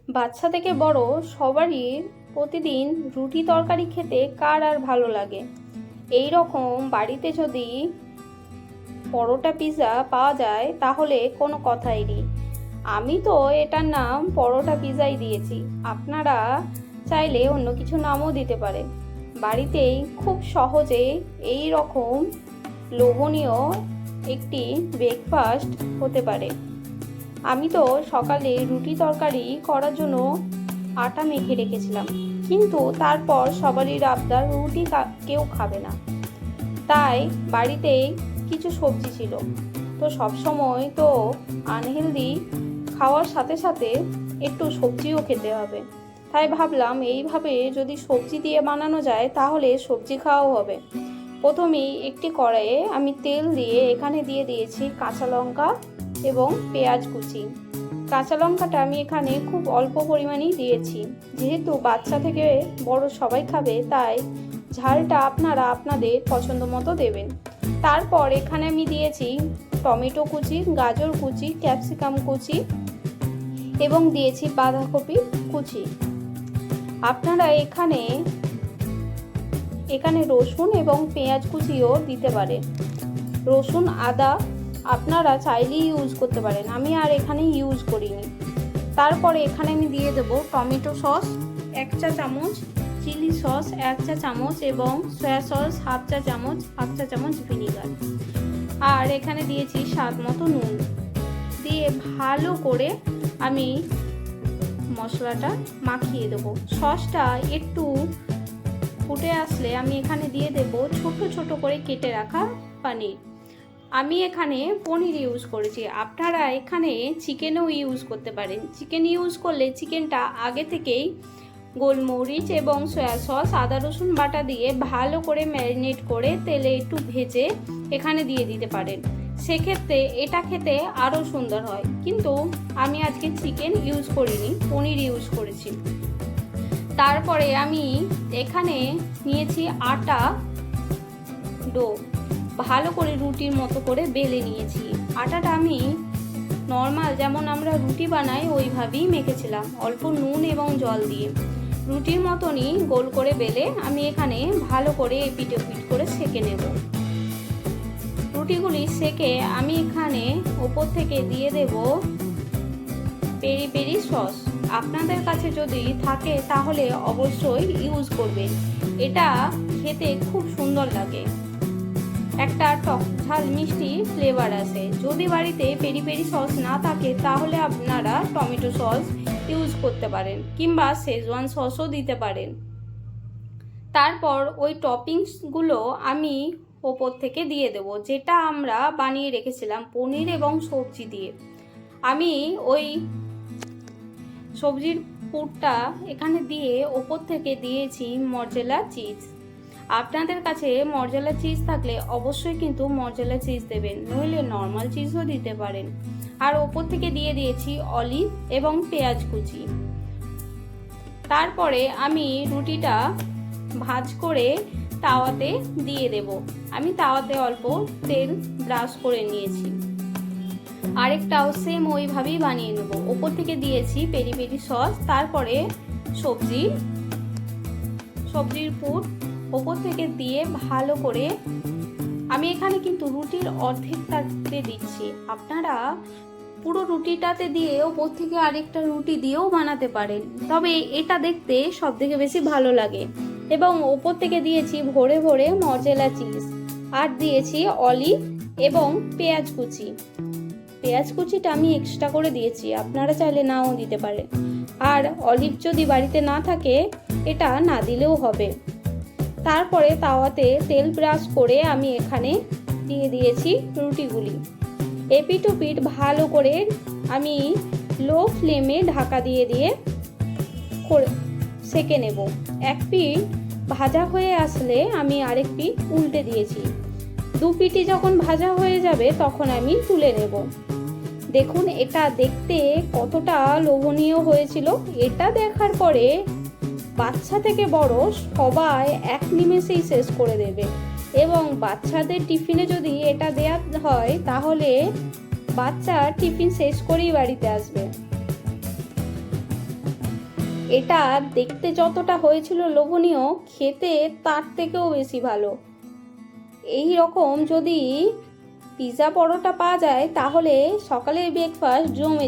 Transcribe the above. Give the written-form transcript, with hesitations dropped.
বাচ্চা থেকে বড় সবারই প্রতিদিন রুটি তরকারি খেতে কার আর ভালো লাগে। এই রকম বাড়িতে যদি পরোটা পিৎজা পাওয়া যায় তাহলে কোনো কথাই নেই। আমি তো এটার নাম পরোটা পিৎজাই দিয়েছি, আপনারা চাইলে অন্য কিছু নামও দিতে পারেন। বাড়িতেই খুব সহজে এই রকম লোভনীয় একটি ব্রেকফাস্ট হতে পারে। আমি তো সকালে রুটি তরকারি করার জন্য আটা মেখে রেখেছিলাম, কিন্তু তারপর সবারই আবদার রুটি কেউ খাবে না, তাই বাড়িতে কিছু সবজি ছিল। তো সবসময় তো আনহেলদি খাওয়ার সাথে সাথে একটু সবজিও খেতে হবে, তাই ভাবলাম এইভাবে যদি সবজি দিয়ে বানানো যায় তাহলে সবজি খাওয়াও হবে। প্রথমেই একটি কড়াইয়ে আমি তেল দিয়ে এখানে দিয়ে দিয়েছি কাঁচা লঙ্কা এবং পেঁয়াজ কুচি। কাঁচা লঙ্কাটা আমি এখানে খুব অল্প পরিমাণেই দিয়েছি, যেহেতু বাচ্চা থেকে বড় সবাই খাবে, তাই ঝালটা আপনারা আপনাদের পছন্দ মতো দেবেন। তারপর এখানে আমি দিয়েছি টমেটো কুচি, গাজর কুচি, ক্যাপসিকাম কুচি এবং দিয়েছি বাঁধাকপি কুচি। আপনারা এখানে রসুন এবং পেঁয়াজ কুচিও দিতে পারেন। রসুন আদা আপনারা চাইলেই ইউজ করতে পারেন, আমি আর এখানে ইউজ করিনি। তারপরে এখানে আমি দিয়ে দেব টমেটো সস 1 চা চামচ, চিলি সস 1 চা চামচ এবং সয়া সস হাফ চা চামচ ভিনিগার। আর এখানে দিয়েছি স্বাদ মতো নুন দিয়ে ভালো করে আমি মশলাটা মাখিয়ে দেবো। সসটা একটু ফুটে আসলে আমি এখানে দিয়ে দেব ছোট ছোট করে কেটে রাখা পনির। আমি এখানে পনির ইউজ করেছি, আপনারা এখানে চিকেনও ইউজ করতে পারেন। চিকেন ইউজ করলে চিকেনটা আগে থেকেই গোলমরিচ এবং সয়া সস আদা রসুন বাটা দিয়ে ভালো করে ম্যারিনেট করে তেলে একটু ভেজে এখানে দিয়ে দিতে পারেন, সেক্ষেত্রে এটা খেতে আরও সুন্দর হয়। কিন্তু আমি আজকে চিকেন ইউজ করিনি, পনির ইউজ করেছি। তারপরে আমি এখানে নিয়েছি আটা ডো, ভালো করে রুটির মতো করে বেলে নিয়েছি। আটাটা আমি নর্মাল যেমন আমরা রুটি বানাই ওইভাবেই মেখেছিলাম, অল্প নুন এবং জল দিয়ে রুটির মতনই গোল করে বেলে আমি এখানে ভালো করে এপিট ওপিট করে সেঁকে নেব। রুটিগুলি সেঁকে আমি এখানে ওপর থেকে দিয়ে দেব পেরি পেরি সস। আপনাদের কাছে যদি থাকে তাহলে অবশ্যই ইউজ করবেন, এটা খেতে খুব সুন্দর লাগে, একটা টক ঝাল মিষ্টি ফ্লেভার আসে। যদি বাড়িতে পেরি পেরি সস না থাকে তাহলে আপনারা টমেটো সস ইউজ করতে পারেন কিংবা শেজওয়ান সসও দিতে পারেন। তারপর ওই টপিংসগুলো আমি ওপর থেকে দিয়ে দেব, যেটা আমরা বানিয়ে রেখেছিলাম পনির এবং সবজি দিয়ে। আমি ওই সবজির পুরটা এখানে দিয়ে ওপর থেকে দিয়েছি মজরেলা চিজ। আপনাদের কাছে মজরেলা চিজ থাকলে অবশ্যই কিন্তু মজরেলা চিজ দেবেন, নইলে নর্মাল চিজও দিতে পারেন। আর ওপর থেকে দিয়ে দিয়েছি অলিভ এবং পেঁয়াজ কুচি। তারপরে আমি রুটিটা ভাঁজ করে তাওয়াতে দিয়ে দেব। আমি তাওয়াতে অল্প তেল ব্রাশ করে নিয়েছি, আরেকটাও সেম ওইভাবেই বানিয়ে নেব। ওপর থেকে দিয়েছি পেরি পেরি সস, তারপরে সবজির পুর ওপর থেকে দিয়ে ভালো করে আমি এখানে কিন্তু রুটির অর্ধেকটাতে দিচ্ছি, আপনারা পুরো রুটিটাতে দিয়ে ওপর থেকে আরেকটা রুটি দিয়েও বানাতে পারেন, তবে এটা দেখতে সব থেকে বেশি ভালো লাগে। এবং ওপর থেকে দিয়েছি ভরে ভরে মজরেলা চিজ, আর দিয়েছি অলিভ এবং পেঁয়াজ কুচি। পেঁয়াজ কুচিটা আমি এক্সট্রা করে দিয়েছি, আপনারা চাইলে নাও দিতে পারেন। আর অলিভ যদি বাড়িতে না থাকে এটা না দিলেও হবে। তারপরে তাওয়াতে তেল ব্রাশ করে আমি এখানে দিয়ে দিয়েছি রুটিগুলি। এপিট ওপিট ভালো করে আমি লো ফ্লেমে ঢাকা দিয়ে সেঁকে নেব। এক পিঠ ভাজা হয়ে আসলে আমি আরেক পিঠ উল্টে দিয়েছি। দু পিঠই যখন ভাজা হয়ে যাবে তখন আমি তুলে নেব। দেখুন এটা দেখতে কতটা লোভনীয় হয়েছিল, এটা দেখার পরে বাচ্চা থেকে বড় সবাই এক নিমেষেই শেষ করে দেবে। এবং বাচ্চাদের টিফিনে যদি এটা দেয়া হয় তাহলে বাচ্চা টিফিন শেষ করেই বাড়িতে আসবে। এটা দেখতে যতটা হয়েছিল লোভনীয়, খেতে তার থেকেও বেশি ভালো। এই রকম যদি পিৎজা পরোটা পাওয়া যায় তাহলে সকালের ব্রেকফাস্ট জমে যায়।